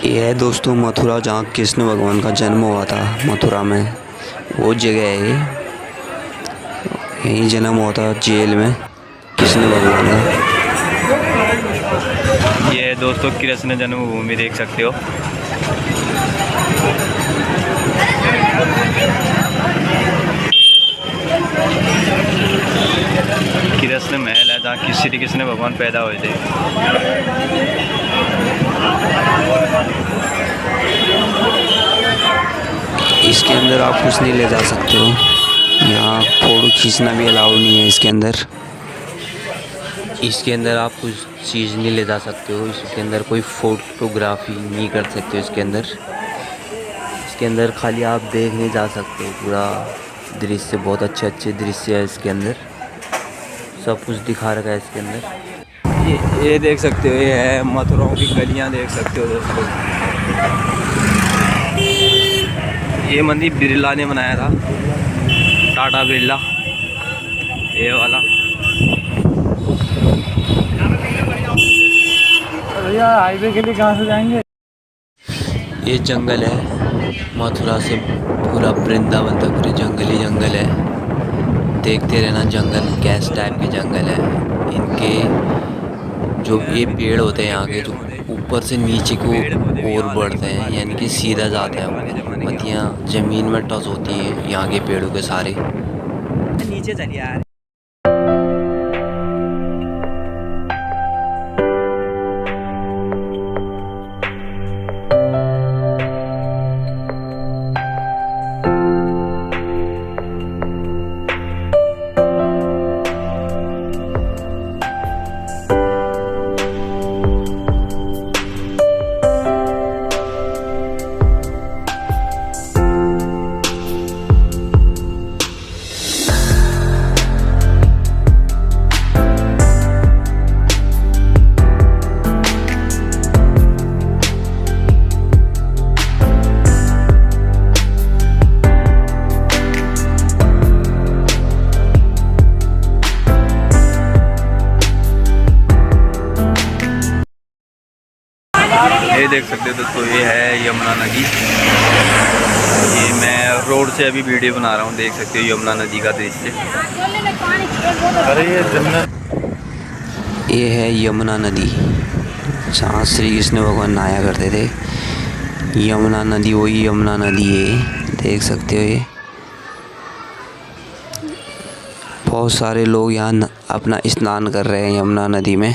ये है दोस्तों मथुरा, जहाँ कृष्ण भगवान का जन्म हुआ था। मथुरा में वो जगह है ये। यहीं जन्म हुआ था जेल में कृष्ण भगवान का। ये है दोस्तों कृष्ण जन्मभूमि, देख सकते हो। कृष्ण महल है जहाँ श्री कृष्ण भगवान पैदा हुए थे। इसके अंदर आप कुछ नहीं ले जा सकते हो। यहाँ फोटो खींचना भी अलाउड नहीं है इसके अंदर। इसके अंदर आप कुछ चीज़ नहीं ले जा सकते हो। इसके अंदर कोई फोटोग्राफी नहीं कर सकते हो। इसके अंदर खाली आप देखने जा सकते हो। पूरा दृश्य, बहुत अच्छे अच्छे दृश्य है इसके अंदर। सब कुछ दिखा रखा है इसके अंदर। ये देख सकते हो, ये है मथुराओं की गलियां, देख सकते हो दोस्तों। ये मंदिर बिरला ने बनाया था, टाटा बिरला, ये वाला। भैया हाईवे के लिए कहाँ से जाएंगे? ये जंगल है मथुरा से पूरा वृंदावन तक, पूरे जंगल ही जंगल है। देखते रहना जंगल कैसे टाइप के जंगल है। इनके जो ये पेड़ होते हैं यहाँ के, जो ऊपर से नीचे को और बढ़ते हैं, यानी कि सीधा जाते हैं ऊपर। पत्तियाँ ज़मीन में टच होती हैं यहाँ के पेड़ों के सारे। नीचे चलिए यार। ये देख सकते हो दोस्तों, ये है यमुना नदी। ये मैं रोड से अभी वीडियो बना रहा हूँ, देख सकते हो यमुना नदी का दृश्य। अरे ये है यमुना नदी, जहाँ श्री कृष्ण भगवान नहाया करते थे। यमुना नदी, वही यमुना नदी है, देख सकते हो। ये बहुत सारे लोग यहाँ अपना स्नान कर रहे हैं यमुना नदी में।